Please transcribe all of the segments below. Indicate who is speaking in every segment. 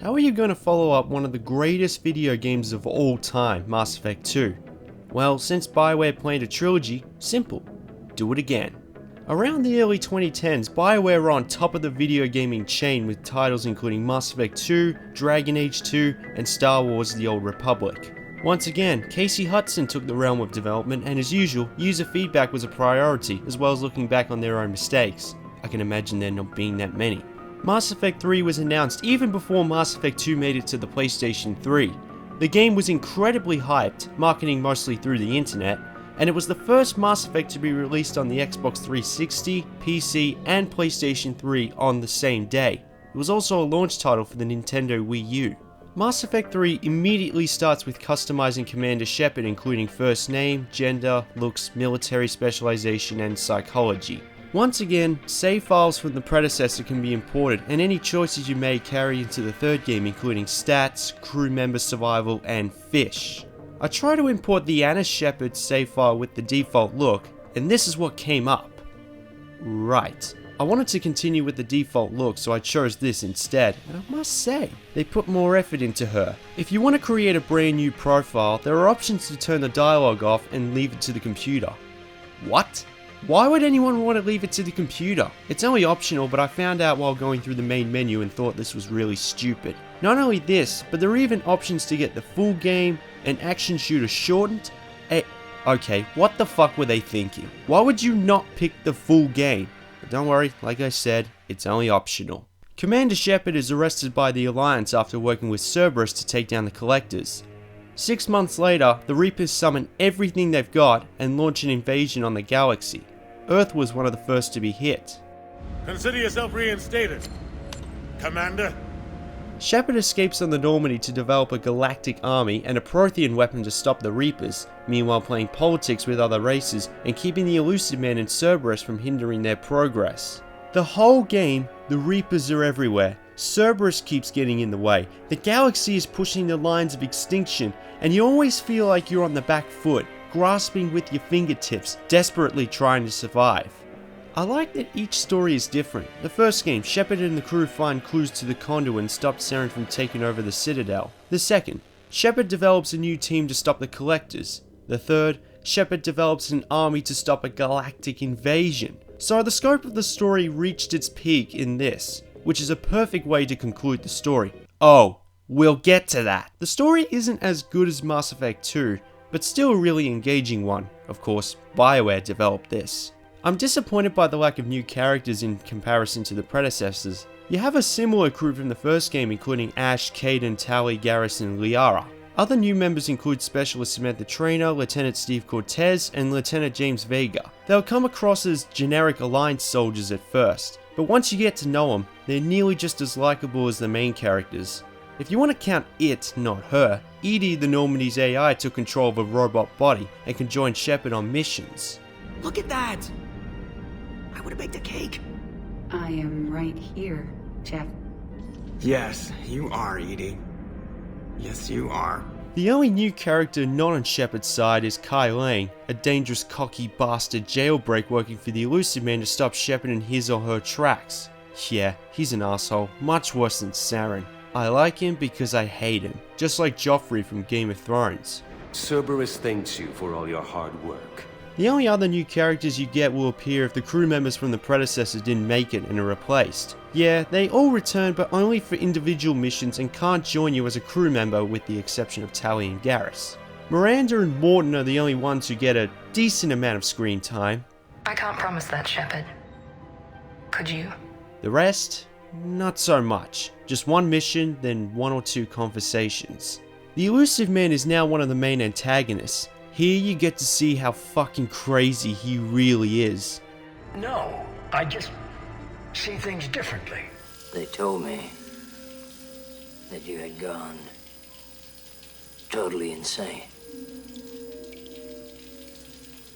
Speaker 1: How are you going to follow up one of the greatest video games of all time, Mass Effect 2? Well, since Bioware planned a trilogy, simple, do it again. Around the early 2010s, Bioware were on top of the video gaming chain with titles including Mass Effect 2, Dragon Age 2, and Star Wars The Old Republic. Once again, Casey Hudson took the realm of development, and as usual, user feedback was a priority, as well as looking back on their own mistakes. I can imagine there not being that many. Mass Effect 3 was announced even before Mass Effect 2 made it to the PlayStation 3. The game was incredibly hyped, marketing mostly through the internet, and it was the first Mass Effect to be released on the Xbox 360, PC, and PlayStation 3 on the same day. It was also a launch title for the Nintendo Wii U. Mass Effect 3 immediately starts with customizing Commander Shepard, including first name, gender, looks, military specialization, and psychology. Once again, save files from the predecessor can be imported, and any choices you may carry into the third game, including stats, crew member survival, and fish. I tried to import the Anna Shepard save file with the default look, and this is what came up. Right. I wanted to continue with the default look, so I chose this instead, and I must say, they put more effort into her. If you want to create a brand new profile, there are options to turn the dialogue off and leave it to the computer. What? Why would anyone want to leave it to the computer? It's only optional, but I found out while going through the main menu and thought this was really stupid. Not only this, but there are even options to get the full game, an action shooter shortened. Okay, what the fuck were they thinking? Why would you not pick the full game? But don't worry, like I said, it's only optional. Commander Shepard is arrested by the Alliance after working with Cerberus to take down the Collectors. 6 months later, the Reapers summon everything they've got and launch an invasion on the galaxy. Earth was one of the first to be hit.
Speaker 2: Consider yourself reinstated, Commander.
Speaker 1: Shepard escapes on the Normandy to develop a galactic army and a Prothean weapon to stop the Reapers, meanwhile playing politics with other races and keeping the Elusive Man and Cerberus from hindering their progress. The whole game, the Reapers are everywhere. Cerberus keeps getting in the way. The galaxy is pushing the lines of extinction, and you always feel like you're on the back foot, grasping with your fingertips, desperately trying to survive. I like that each story is different. The first game, Shepard and the crew find clues to the Conduit and stop Saren from taking over the Citadel. The second, Shepard develops a new team to stop the Collectors. The third, Shepard develops an army to stop a galactic invasion. So the scope of the story reached its peak in this, which is a perfect way to conclude the story. Oh, we'll get to that. The story isn't as good as Mass Effect 2, but still a really engaging one. Of course, Bioware developed this. I'm disappointed by the lack of new characters in comparison to the predecessors. You have a similar crew from the first game, including Ash, Kaidan, Tali, Garrus, and Liara. Other new members include Specialist Samantha Trainer, Lieutenant Steve Cortez, and Lieutenant James Vega. They'll come across as generic Alliance soldiers at first, but once you get to know them, they're nearly just as likable as the main characters. If you want to count it, not her, Edie the Normandy's AI took control of a robot body and can join Shepard on missions.
Speaker 3: Look at that! I would have baked a cake.
Speaker 4: I am right here, Jeff.
Speaker 5: Yes, you are, Edie. Yes, you are.
Speaker 1: The only new character not on Shepard's side is Kai Lane, a dangerous cocky bastard jailbreak working for the Elusive Man to stop Shepard in his or her tracks. Yeah, he's an asshole, much worse than Saren. I like him because I hate him, just like Joffrey from Game of Thrones.
Speaker 6: Cerberus thanks you for all your hard work.
Speaker 1: The only other new characters you get will appear if the crew members from the predecessors didn't make it and are replaced. Yeah, they all return, but only for individual missions and can't join you as a crew member with the exception of Tali and Garrus. Miranda and Morton are the only ones who get a decent amount of screen time.
Speaker 7: I can't promise that, Shepard. Could you?
Speaker 1: The rest? Not so much. Just one mission, then one or two conversations. The Elusive Man is now one of the main antagonists. Here you get to see how fucking crazy he really is.
Speaker 8: No, I just see things differently.
Speaker 3: They told me that you had gone totally insane.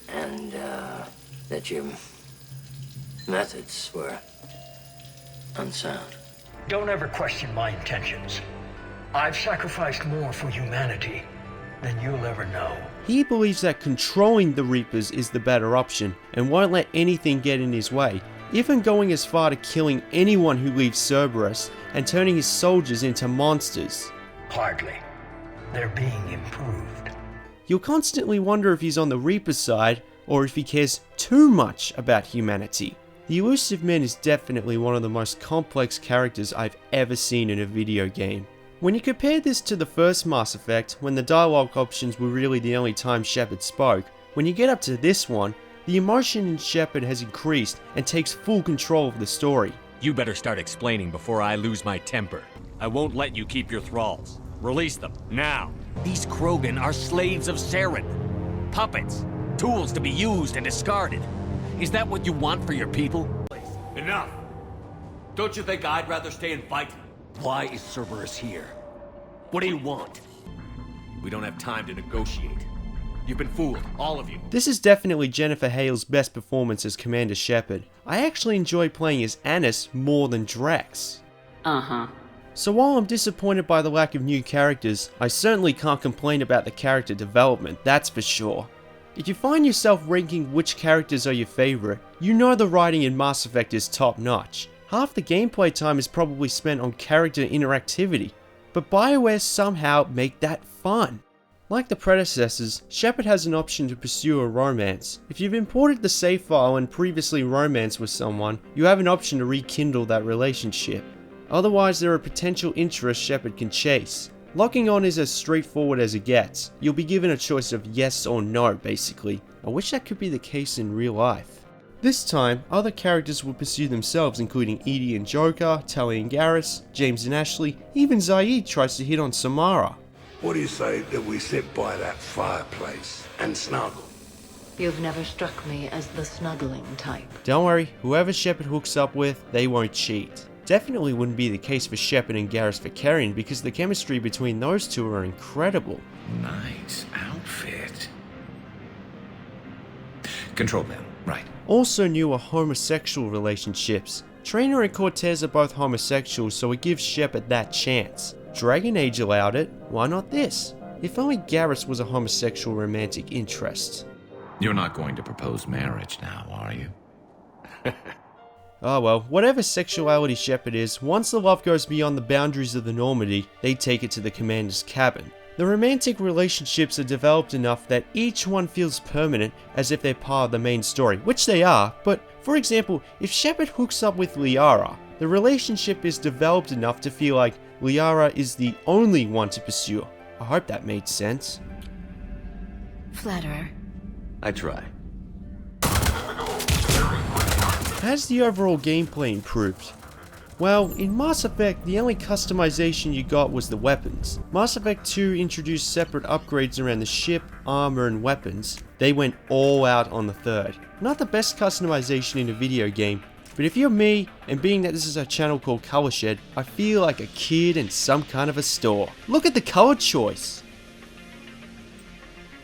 Speaker 3: And, that your methods were unsound.
Speaker 8: Don't ever question my intentions. I've sacrificed more for humanity than you'll ever know.
Speaker 1: He believes that controlling the Reapers is the better option and won't let anything get in his way. even going as far to killing anyone who leaves Cerberus and turning his soldiers into monsters.
Speaker 8: Hardly. They're being improved.
Speaker 1: You'll constantly wonder if he's on the Reaper side or if he cares too much about humanity. The Elusive Man is definitely one of the most complex characters I've ever seen in a video game. When you compare this to the first Mass Effect, when the dialogue options were really the only time Shepard spoke, when you get up to this one, the emotion in Shepard has increased and takes full control of the story.
Speaker 9: You better start explaining before I lose my temper. I won't let you keep your thralls. Release them, now. These Krogan are slaves of Saren. Puppets. Tools to be used and discarded. Is that what you want for your people?
Speaker 6: Enough! Don't you think I'd rather stay and fight?
Speaker 9: Why is Cerberus here? What do you want?
Speaker 6: We don't have time to negotiate. You've been fooled, all of you.
Speaker 1: This is definitely Jennifer Hale's best performance as Commander Shepard. I actually enjoy playing as Annis more than Drax. So while I'm disappointed by the lack of new characters, I certainly can't complain about the character development, that's for sure. If you find yourself ranking which characters are your favourite, you know the writing in Mass Effect is top notch. Half the gameplay time is probably spent on character interactivity, but Bioware somehow make that fun. Like the predecessors, Shepard has an option to pursue a romance. If you've imported the save file and previously romanced with someone, you have an option to rekindle that relationship. Otherwise, there are potential interests Shepard can chase. Locking on is as straightforward as it gets. You'll be given a choice of yes or no, basically. I wish that could be the case in real life. This time, other characters will pursue themselves, including Edie and Joker, Tali and Garrus, James and Ashley, even Zaid tries to hit on Samara.
Speaker 10: What do you say that we sit by that fireplace and snuggle?
Speaker 3: You've never struck me as the snuggling type.
Speaker 1: Don't worry, whoever Shepard hooks up with, they won't cheat. Definitely wouldn't be the case for Shepard and Garrus Vakarian because the chemistry between those two are incredible.
Speaker 10: Nice outfit. Control panel, right.
Speaker 1: Also new are homosexual relationships. Traynor and Cortez are both homosexuals, so it gives Shepard that chance. Dragon Age allowed it, why not this? If only Garrus was a homosexual romantic interest.
Speaker 10: You're not going to propose marriage now, are you?
Speaker 1: Oh well, whatever sexuality Shepard is, once the love goes beyond the boundaries of the Normandy, they take it to the commander's cabin. The romantic relationships are developed enough that each one feels permanent, as if they're part of the main story, which they are, but for example, if Shepard hooks up with Liara, the relationship is developed enough to feel like Liara is the only one to pursue. I hope that made sense.
Speaker 3: Flatterer.
Speaker 6: I try.
Speaker 1: Has the overall gameplay improved? Well, in Mass Effect, the only customization you got was the weapons. Mass Effect 2 introduced separate upgrades around the ship, armor, and weapons. They went all out on the third. Not the best customization in a video game, but if you're me, and being that this is a channel called ColourShed, I feel like a kid in some kind of a store. Look at the color choice!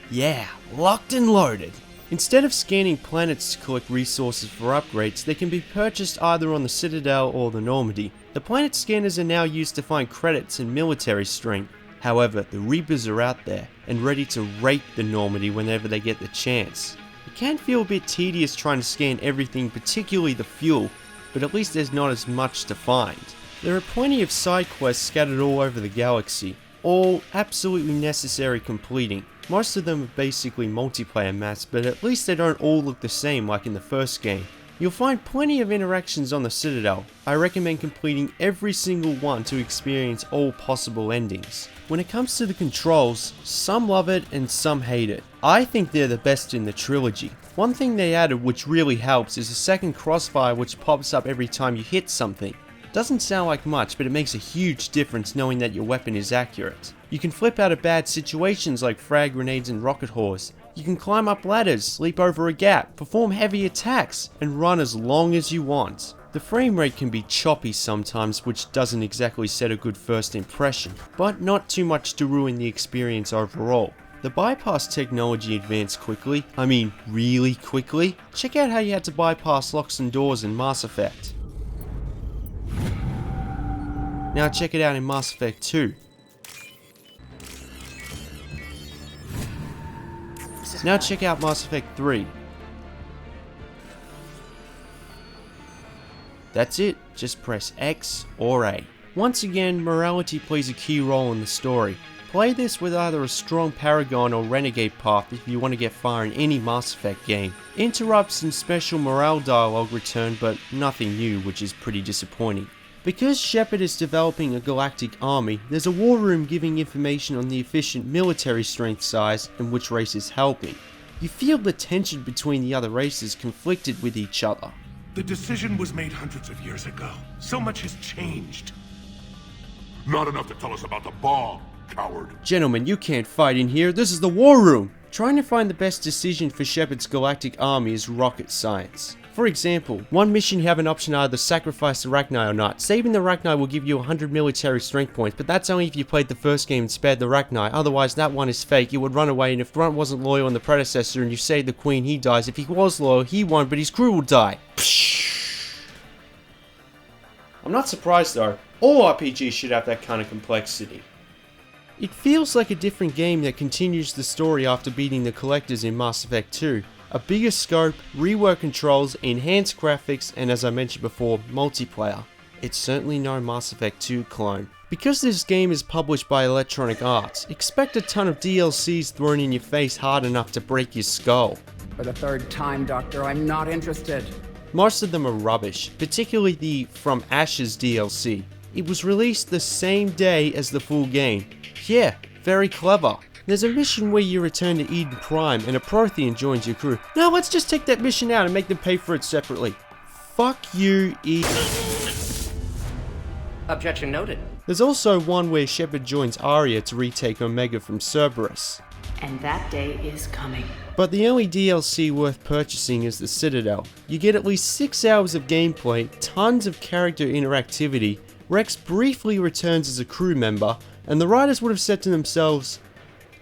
Speaker 1: Yeah, locked and loaded. Instead of scanning planets to collect resources for upgrades, they can be purchased either on the Citadel or the Normandy. The planet scanners are now used to find credits and military strength. However, the Reapers are out there, and ready to rape the Normandy whenever they get the chance. It can feel a bit tedious trying to scan everything, particularly the fuel, but at least there's not as much to find. There are plenty of side quests scattered all over the galaxy, all absolutely necessary completing. Most of them are basically multiplayer maps, but at least they don't all look the same like in the first game. You'll find plenty of interactions on the Citadel. I recommend completing every single one to experience all possible endings. When it comes to the controls, some love it and some hate it. I think they're the best in the trilogy. One thing they added which really helps is a second crossfire which pops up every time you hit something. Doesn't sound like much, but it makes a huge difference knowing that your weapon is accurate. You can flip out of bad situations like frag grenades and rocket whores. You can climb up ladders, leap over a gap, perform heavy attacks, and run as long as you want. The frame rate can be choppy sometimes, which doesn't exactly set a good first impression, but not too much to ruin the experience overall. The bypass technology advanced quickly, I mean really quickly. Check out how you had to bypass locks and doors in Mass Effect. Now check it out in Mass Effect 2. Now check out Mass Effect 3. That's it, just press X or A. Once again, morality plays a key role in the story. Play this with either a strong Paragon or Renegade path if you want to get far in any Mass Effect game. Interrupts and special morale dialogue return, but nothing new, which is pretty disappointing. Because Shepard is developing a galactic army, there's a war room giving information on the efficient military strength size and which race is helping. You feel the tension between the other races conflicted with each other.
Speaker 2: The decision was made hundreds of years ago. So much has changed.
Speaker 10: Not enough to tell us about the bomb, coward.
Speaker 1: Gentlemen, you can't fight in here, this is the war room! Trying to find the best decision for Shepard's galactic army is rocket science. For example, one mission you have an option to either sacrifice the Rachni or not. Saving the Rachni will give you 100 military strength points, but that's only if you played the first game and spared the Rachni, otherwise that one is fake, it would run away, and if Grunt wasn't loyal in the predecessor and you saved the Queen, he dies. If he was loyal, he won, but his crew will die. I'm not surprised though, all RPGs should have that kind of complexity. It feels like a different game that continues the story after beating the collectors in Mass Effect 2. A bigger scope, reworked controls, enhanced graphics, and as I mentioned before, multiplayer. It's certainly no Mass Effect 2 clone. Because this game is published by Electronic Arts, expect a ton of DLCs thrown in your face hard enough to break your skull.
Speaker 11: For the third time, Doctor, I'm not interested.
Speaker 1: Most of them are rubbish, particularly the From Ashes DLC. It was released the same day as the full game. Yeah, very clever. There's a mission where you return to Eden Prime and a Prothean joins your crew. Now let's just take that mission out and make them pay for it separately. Fuck you, Eden.
Speaker 11: Objection noted.
Speaker 1: There's also one where Shepard joins Aria to retake Omega from Cerberus.
Speaker 4: And that day is coming.
Speaker 1: But the only DLC worth purchasing is the Citadel. You get at least 6 hours of gameplay, tons of character interactivity, Rex briefly returns as a crew member, and the writers would have said to themselves,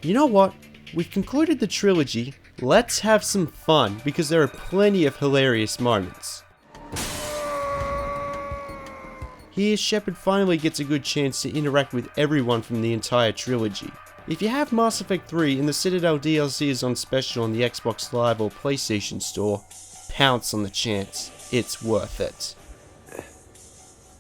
Speaker 1: you know what, we've concluded the trilogy, let's have some fun, because there are plenty of hilarious moments. Here, Shepard finally gets a good chance to interact with everyone from the entire trilogy. If you have Mass Effect 3 and the Citadel DLC is on special on the Xbox Live or PlayStation Store, pounce on the chance, it's worth it.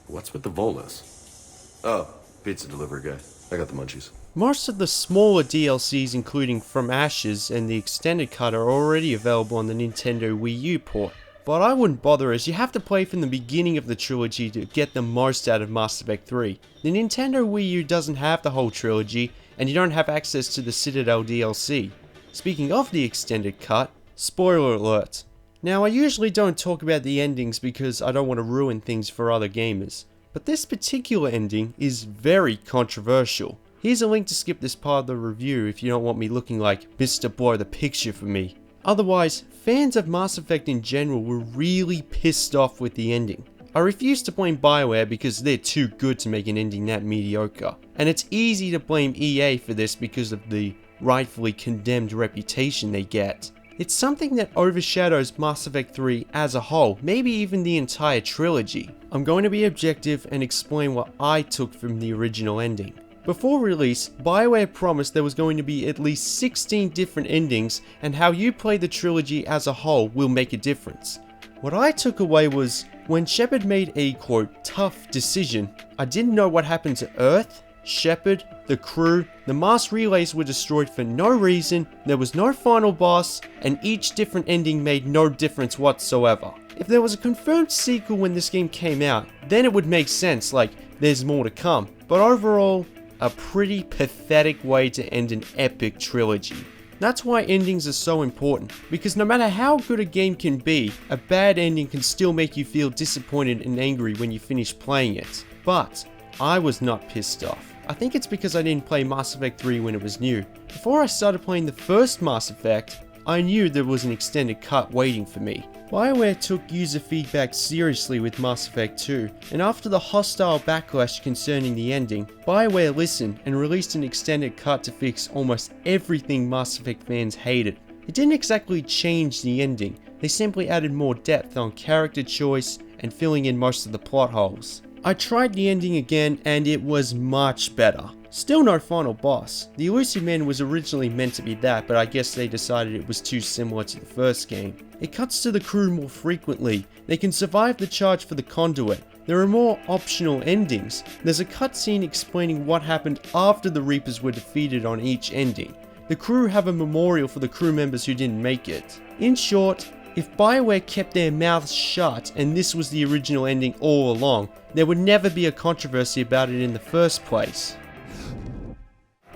Speaker 6: What's with the Volus? Oh, pizza delivery guy. I got the munchies.
Speaker 1: Most of the smaller DLCs, including From Ashes and the extended cut, are already available on the Nintendo Wii U port. But I wouldn't bother, as you have to play from the beginning of the trilogy to get the most out of Mass Effect 3. The Nintendo Wii U doesn't have the whole trilogy, and you don't have access to the Citadel DLC. Speaking of the extended cut, spoiler alert. Now I usually don't talk about the endings because I don't want to ruin things for other gamers, but this particular ending is very controversial. Here's a link to skip this part of the review if you don't want me looking like Mr. Blow the Picture for me. Otherwise, fans of Mass Effect in general were really pissed off with the ending. I refuse to blame Bioware because they're too good to make an ending that mediocre. And it's easy to blame EA for this because of the rightfully condemned reputation they get. It's something that overshadows Mass Effect 3 as a whole, maybe even the entire trilogy. I'm going to be objective and explain what I took from the original ending. Before release, Bioware promised there was going to be at least 16 different endings, and how you play the trilogy as a whole will make a difference. What I took away was, when Shepard made a quote, tough decision, I didn't know what happened to Earth, Shepard, the crew, the mass relays were destroyed for no reason, there was no final boss, and each different ending made no difference whatsoever. If there was a confirmed sequel when this game came out, then it would make sense, like, there's more to come. But overall, a pretty pathetic way to end an epic trilogy. That's why endings are so important, because no matter how good a game can be, a bad ending can still make you feel disappointed and angry when you finish playing it. But I was not pissed off. I think it's because I didn't play Mass Effect 3 when it was new. Before I started playing the first Mass Effect, I knew there was an extended cut waiting for me. Bioware took user feedback seriously with Mass Effect 2, and after the hostile backlash concerning the ending, Bioware listened and released an extended cut to fix almost everything Mass Effect fans hated. It didn't exactly change the ending, they simply added more depth on character choice and filling in most of the plot holes. I tried the ending again and it was much better. Still no final boss. The Elusive Man was originally meant to be that, but I guess they decided it was too similar to the first game. It cuts to the crew more frequently. They can survive the charge for the conduit. There are more optional endings. There's a cutscene explaining what happened after the Reapers were defeated on each ending. The crew have a memorial for the crew members who didn't make it. In short, if Bioware kept their mouths shut and this was the original ending all along, there would never be a controversy about it in the first place.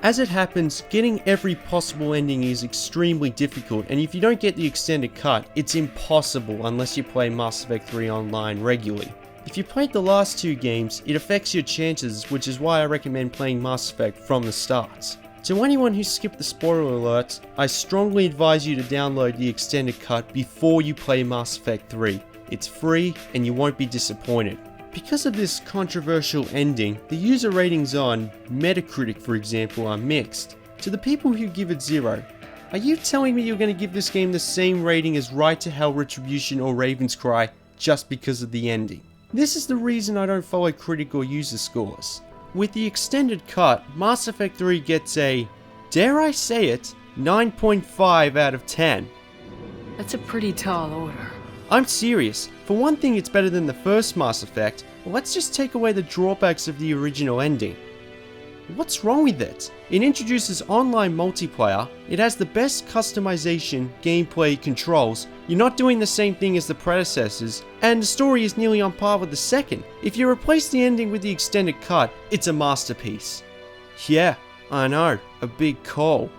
Speaker 1: As it happens, getting every possible ending is extremely difficult, and if you don't get the extended cut, it's impossible unless you play Mass Effect 3 online regularly. If you played the last two games, it affects your chances, which is why I recommend playing Mass Effect from the start. To anyone who skipped the spoiler alerts, I strongly advise you to download the extended cut before you play Mass Effect 3. It's free and you won't be disappointed. Because of this controversial ending, the user ratings on Metacritic, for example, are mixed. To the people who give it 0, are you telling me you're going to give this game the same rating as Right to Hell Retribution or Raven's Cry just because of the ending? This is the reason I don't follow critic or user scores. With the extended cut, Mass Effect 3 gets a, dare I say it, 9.5 out of 10.
Speaker 3: That's a pretty tall order.
Speaker 1: I'm serious. For one thing, it's better than the first Mass Effect. Let's just take away the drawbacks of the original ending. What's wrong with it? It introduces online multiplayer, it has the best customization, gameplay, controls, you're not doing the same thing as the predecessors, and the story is nearly on par with the second. If you replace the ending with the extended cut, it's a masterpiece. Yeah, I know, a big call.